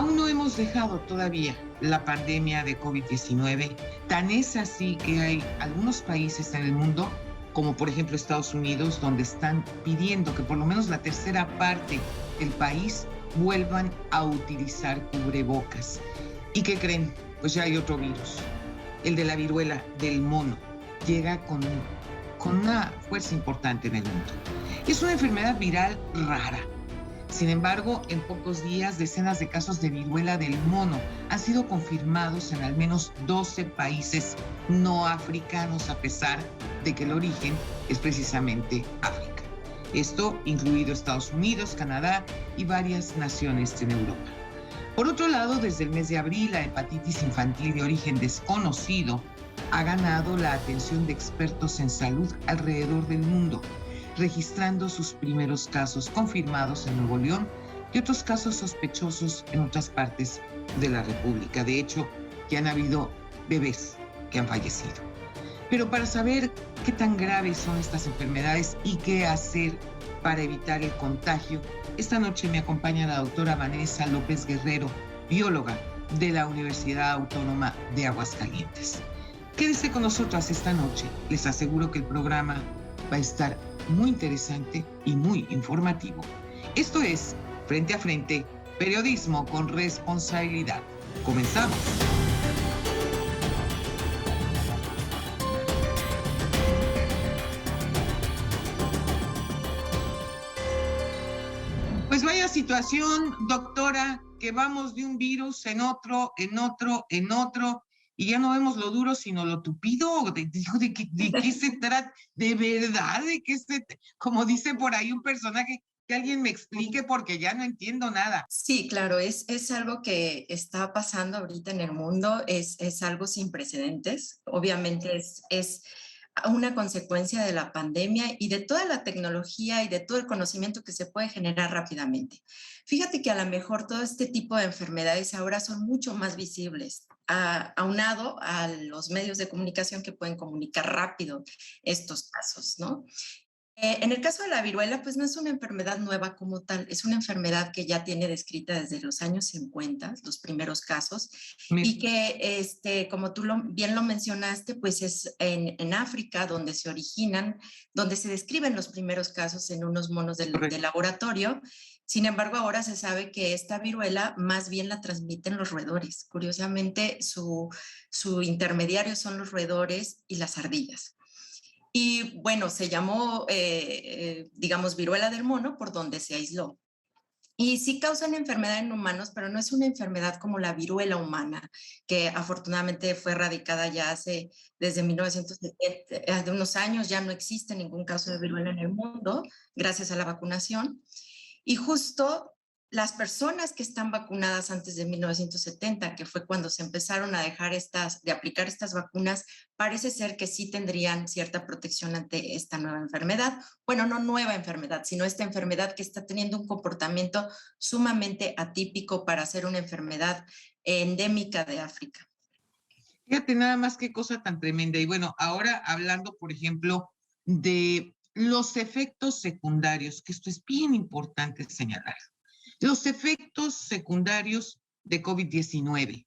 Aún no hemos dejado todavía la pandemia de COVID-19. Tan es así que hay algunos países en el mundo, como por ejemplo Estados Unidos, donde están pidiendo que por lo menos la tercera parte del país vuelvan a utilizar cubrebocas. ¿Y qué creen? Pues ya hay otro virus, el de la viruela del mono. Llega con una fuerza importante en el mundo. Es una enfermedad viral rara. Sin embargo, en pocos días, decenas de casos de viruela del mono han sido confirmados en al menos 12 países no africanos, a pesar de que el origen es precisamente África. Esto incluido Estados Unidos, Canadá y varias naciones en Europa. Por otro lado, desde el mes de abril, la hepatitis infantil de origen desconocido ha ganado la atención de expertos en salud alrededor del mundo, registrando sus primeros casos confirmados en Nuevo León y otros casos sospechosos en otras partes de la República. De hecho, ya han habido bebés que han fallecido. Pero para saber qué tan graves son estas enfermedades y qué hacer para evitar el contagio, esta noche me acompaña la doctora Vanessa López Guerrero, bióloga de la Universidad Autónoma de Aguascalientes. Quédese con nosotras esta noche. Les aseguro que el programa va a estar muy interesante y muy informativo. Esto es Frente a Frente, periodismo con responsabilidad. Comenzamos. Pues vaya situación, doctora, que vamos de un virus en otro, y ya no vemos lo duro, sino lo tupido. ¿De qué se trata? ¿De verdad? Como dice por ahí un personaje, que alguien me explique porque ya no entiendo nada. Sí, claro, es algo que está pasando ahorita en el mundo, es algo sin precedentes. Obviamente es una consecuencia de la pandemia y de toda la tecnología y de todo el conocimiento que se puede generar rápidamente. Fíjate que a lo mejor todo este tipo de enfermedades ahora son mucho más visibles, aunado a los medios de comunicación que pueden comunicar rápido estos casos, ¿no? En el caso de la viruela, pues no es una enfermedad nueva como tal, es una enfermedad que ya tiene descrita desde los años 50, los primeros casos, y que, como tú bien lo mencionaste, pues es en África donde se originan, donde se describen los primeros casos en unos monos de laboratorio. Sin embargo, ahora se sabe que esta viruela más bien la transmiten los roedores. Curiosamente, su intermediario son los roedores y las ardillas. Y bueno, se llamó, digamos, viruela del mono por donde se aisló. Y sí causan enfermedad en humanos, pero no es una enfermedad como la viruela humana, que afortunadamente fue erradicada ya desde 1970, hace unos años ya no existe ningún caso de viruela en el mundo, gracias a la vacunación. Y justo las personas que están vacunadas antes de 1970, que fue cuando se empezaron a dejar de aplicar estas vacunas, parece ser que sí tendrían cierta protección ante esta nueva enfermedad. Bueno, no nueva enfermedad, sino esta enfermedad que está teniendo un comportamiento sumamente atípico para ser una enfermedad endémica de África. Fíjate nada más qué cosa tan tremenda. Y bueno, ahora hablando, por ejemplo, de los efectos secundarios, que esto es bien importante señalar. Los efectos secundarios de COVID-19.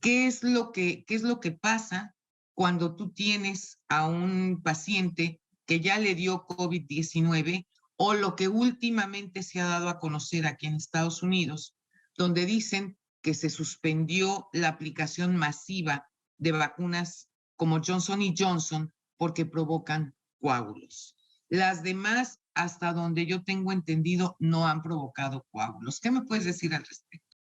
¿Qué es lo que pasa cuando tú tienes a un paciente que ya le dio COVID-19 o lo que últimamente se ha dado a conocer aquí en Estados Unidos, donde dicen que se suspendió la aplicación masiva de vacunas como Johnson y Johnson porque provocan coágulos? Las demás, hasta donde yo tengo entendido, no han provocado coágulos. ¿Qué me puedes decir al respecto?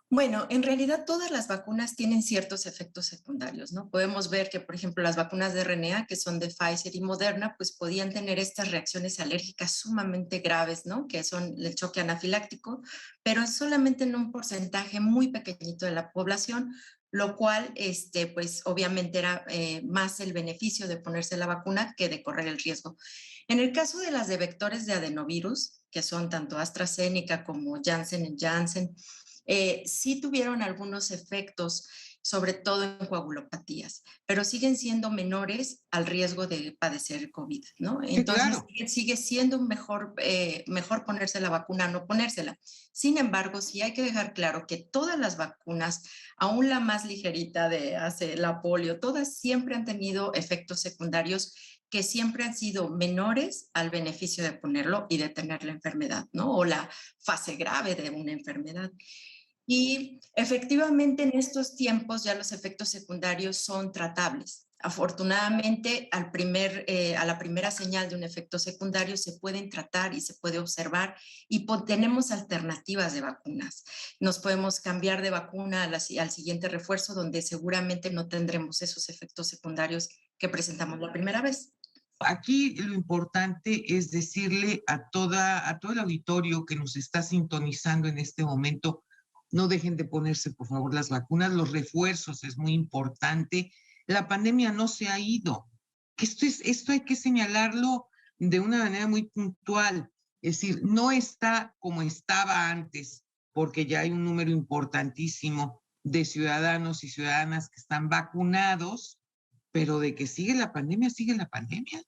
Bueno, en realidad todas las vacunas tienen ciertos efectos secundarios, ¿no? Podemos ver que, por ejemplo, las vacunas de RNA, que son de Pfizer y Moderna, pues podían tener estas reacciones alérgicas sumamente graves, ¿no? Que son el choque anafiláctico, pero solamente en un porcentaje muy pequeñito de la población, lo cual, pues obviamente era más el beneficio de ponerse la vacuna que de correr el riesgo. En el caso de las de vectores de adenovirus, que son tanto AstraZeneca como Janssen Janssen, sí tuvieron algunos efectos sobre todo en coagulopatías, pero siguen siendo menores al riesgo de padecer COVID, ¿no? Sí, Entonces, claro. sigue siendo mejor ponerse la vacuna, no ponérsela. Sin embargo, sí hay que dejar claro que todas las vacunas, aún la más ligerita de hace la polio, todas siempre han tenido efectos secundarios que siempre han sido menores al beneficio de ponerlo y detener la enfermedad, ¿no? O la fase grave de una enfermedad. Y efectivamente en estos tiempos ya los efectos secundarios son tratables. Afortunadamente, a la primera señal de un efecto secundario se pueden tratar y se puede observar y tenemos alternativas de vacunas. Nos podemos cambiar de vacuna al siguiente refuerzo donde seguramente no tendremos esos efectos secundarios que presentamos la primera vez. Aquí lo importante es decirle a todo el auditorio que nos está sintonizando en este momento, no dejen de ponerse, por favor, las vacunas, los refuerzos es muy importante. La pandemia no se ha ido. Esto hay que señalarlo de una manera muy puntual. Es decir, no está como estaba antes, porque ya hay un número importantísimo de ciudadanos y ciudadanas que están vacunados, pero de que sigue la pandemia, sigue la pandemia.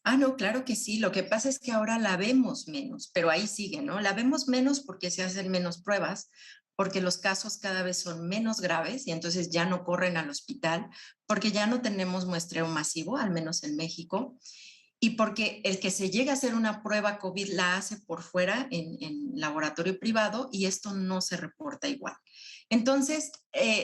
Ah, no, claro que sí. Lo que pasa es que ahora la vemos menos, pero ahí sigue, ¿no? La vemos menos porque se hacen menos pruebas, porque los casos cada vez son menos graves y entonces ya no corren al hospital, porque ya no tenemos muestreo masivo, al menos en México, y porque el que se llega a hacer una prueba COVID la hace por fuera en laboratorio privado y esto no se reporta igual. Entonces,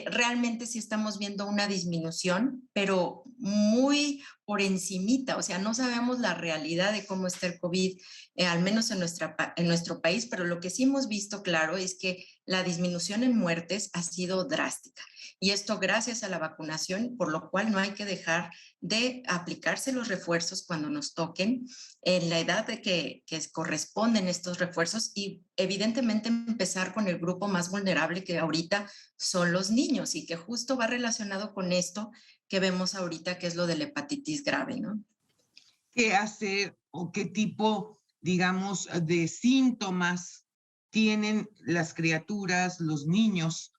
realmente sí estamos viendo una disminución, pero muy por encimita, o sea, no sabemos la realidad de cómo está el COVID, al menos en nuestro país, pero lo que sí hemos visto claro es que la disminución en muertes ha sido drástica. Y esto gracias a la vacunación, por lo cual no hay que dejar de aplicarse los refuerzos cuando nos toquen en la edad de que corresponden estos refuerzos y evidentemente empezar con el grupo más vulnerable que ahorita son los niños y que justo va relacionado con esto que vemos ahorita, que es lo de la hepatitis grave, ¿no? ¿Qué hacer o qué tipo, digamos, de síntomas tienen las criaturas, los niños,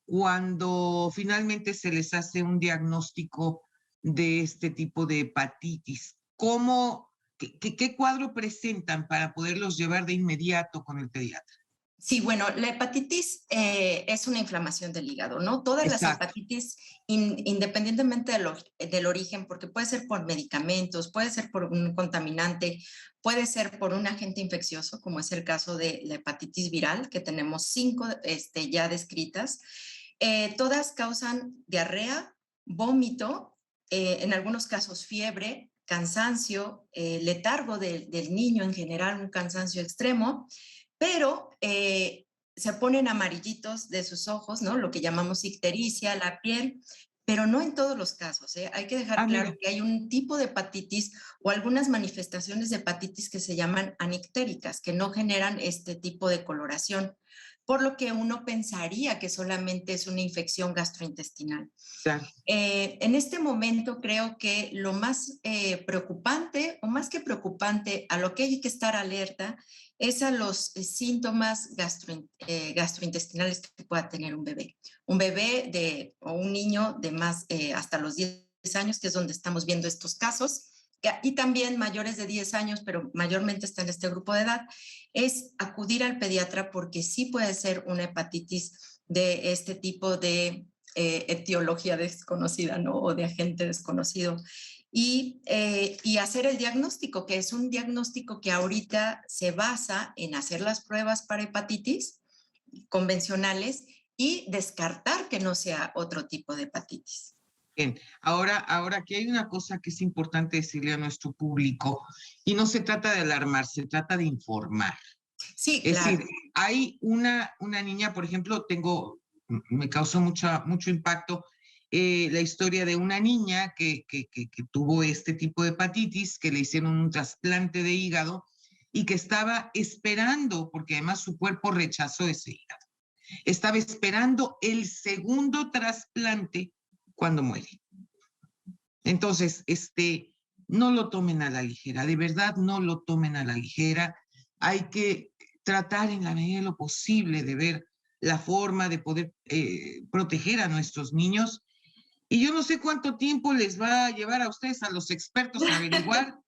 cuando finalmente se les hace un diagnóstico de este tipo de hepatitis? ¿Qué cuadro presentan para poderlos llevar de inmediato con el pediatra? Sí, bueno, la hepatitis es una inflamación del hígado, ¿no? Todas las Exacto. hepatitis, independientemente del origen, porque puede ser por medicamentos, puede ser por un contaminante, puede ser por un agente infeccioso, como es el caso de la hepatitis viral, que tenemos 5 ya descritas. Todas causan diarrea, vómito, en algunos casos fiebre, cansancio, letargo del niño en general, un cansancio extremo, pero se ponen amarillitos de sus ojos, ¿no? Lo que llamamos ictericia, la piel, pero no en todos los casos, ¿eh? Hay que dejar Ah, claro mira, que hay un tipo de hepatitis o algunas manifestaciones de hepatitis que se llaman anictéricas, que no generan este tipo de coloración, por lo que uno pensaría que solamente es una infección gastrointestinal. claro. En este momento creo que lo más preocupante, o más que preocupante, a lo que hay que estar alerta, es a los síntomas gastrointestinales que pueda tener un bebé. Un bebé o un niño de más hasta los 10 años, que es donde estamos viendo estos casos, y también mayores de 10 años, pero mayormente está en este grupo de edad, es acudir al pediatra porque sí puede ser una hepatitis de este tipo de etiología desconocida, ¿no? O de agente desconocido. Y hacer el diagnóstico, que es un diagnóstico que ahorita se basa en hacer las pruebas para hepatitis convencionales y descartar que no sea otro tipo de hepatitis. Bien, ahora aquí hay una cosa que es importante decirle a nuestro público, y no se trata de alarmar, se trata de informar. Sí, Es claro. decir, hay una niña, por ejemplo, me causó mucho impacto la historia de una niña que tuvo este tipo de hepatitis, que le hicieron un trasplante de hígado y que estaba esperando, porque además su cuerpo rechazó ese hígado, estaba esperando el segundo trasplante cuando muere. Entonces, no lo tomen a la ligera, de verdad no lo tomen a la ligera. Hay que tratar en la medida de lo posible de ver la forma de poder proteger a nuestros niños. Y yo no sé cuánto tiempo les va a llevar a ustedes, a los expertos, a averiguar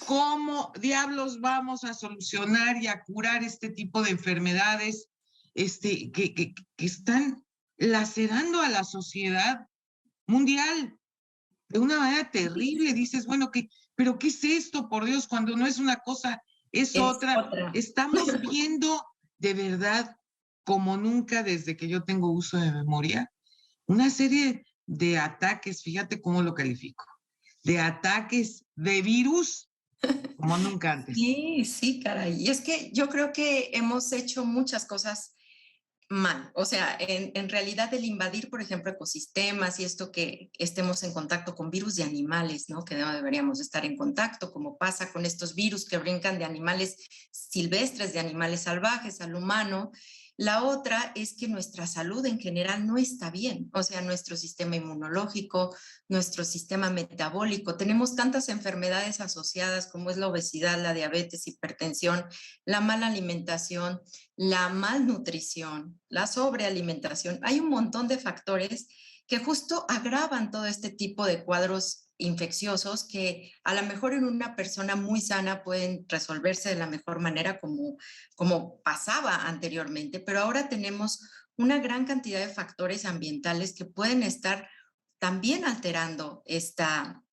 cómo diablos vamos a solucionar y a curar este tipo de enfermedades que están lacerando a la sociedad mundial de una manera terrible. Dices, bueno, pero ¿qué es esto, por Dios? Cuando no es una cosa, es Es otra. otra. Estamos viendo de verdad, como nunca desde que yo tengo uso de memoria, una serie de ataques, fíjate cómo lo califico, de ataques de virus como nunca antes. Sí, sí, caray. Y es que yo creo que hemos hecho muchas cosas mal. O sea, en realidad el invadir, por ejemplo, ecosistemas y esto que estemos en contacto con virus de animales, ¿no? Que no deberíamos estar en contacto, como pasa con estos virus que brincan de animales silvestres, de animales salvajes al humano. La otra es que nuestra salud en general no está bien, o sea, nuestro sistema inmunológico, nuestro sistema metabólico, tenemos tantas enfermedades asociadas como es la obesidad, la diabetes, hipertensión, la mala alimentación, la malnutrición, la sobrealimentación. Hay un montón de factores que justo agravan todo este tipo de cuadros infecciosos que a lo mejor en una persona muy sana pueden resolverse de la mejor manera como pasaba anteriormente, pero ahora tenemos una gran cantidad de factores ambientales que pueden estar también alterando esta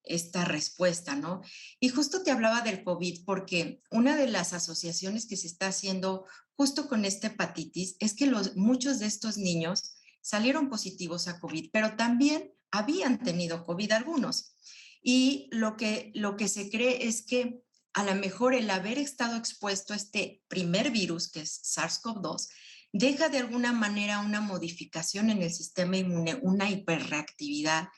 respuesta, ¿no? Y justo te hablaba del COVID porque una de las asociaciones que se está haciendo justo con esta hepatitis es que muchos de estos niños salieron positivos a COVID, pero también habían tenido COVID algunos. Y lo que se cree es que a lo mejor el haber estado expuesto a este primer virus, que es SARS-CoV-2, deja de alguna manera una modificación en el sistema inmune, una hiperreactividad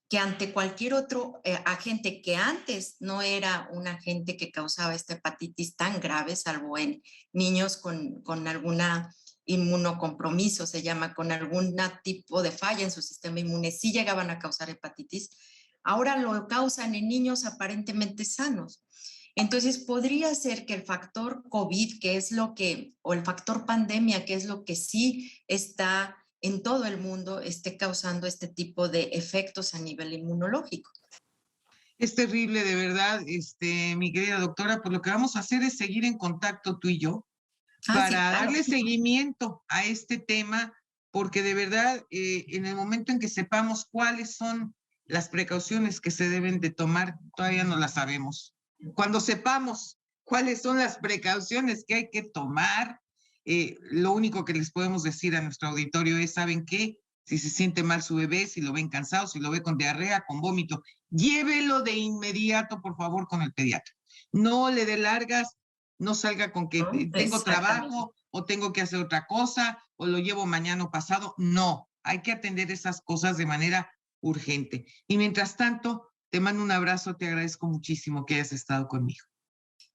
que ante cualquier otro agente que antes no era un agente que causaba esta hepatitis tan grave, salvo en niños con alguna inmunocompromiso, se llama, con algún tipo de falla en su sistema inmune, sí llegaban a causar hepatitis, ahora lo causan en niños aparentemente sanos. Entonces, podría ser que el factor COVID, que es o el factor pandemia, que es lo que sí está en todo el mundo, esté causando este tipo de efectos a nivel inmunológico. Es terrible, de verdad, mi querida doctora. Pues lo que vamos a hacer es seguir en contacto tú y yo Ah, sí, para claro. darle seguimiento a este tema, porque de verdad, en el momento en que sepamos cuáles son las precauciones que se deben de tomar, todavía no las sabemos. Cuando sepamos cuáles son las precauciones que hay que tomar, lo único que les podemos decir a nuestro auditorio es, ¿saben qué? Si se siente mal su bebé, si lo ven cansado, si lo ve con diarrea, con vómito, llévelo de inmediato, por favor, con el pediatra. No le dé largas, no salga con que ¿No? tengo Exactamente. trabajo o tengo que hacer otra cosa o lo llevo mañana o pasado. No, hay que atender esas cosas de manera urgente. Y mientras tanto, te mando un abrazo, te agradezco muchísimo que hayas estado conmigo.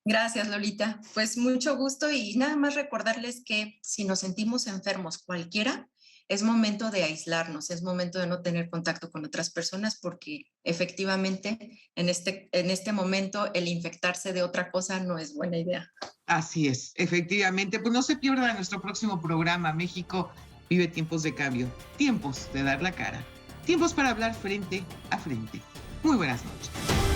Gracias, Lolita. Pues mucho gusto y nada más recordarles que si nos sentimos enfermos cualquiera, es momento de aislarnos, es momento de no tener contacto con otras personas porque efectivamente en este momento el infectarse de otra cosa no es buena idea. Así es, efectivamente. Pues no se pierda nuestro próximo programa. México vive tiempos de cambio, tiempos de dar la cara, tiempos para hablar frente a frente. Muy buenas noches.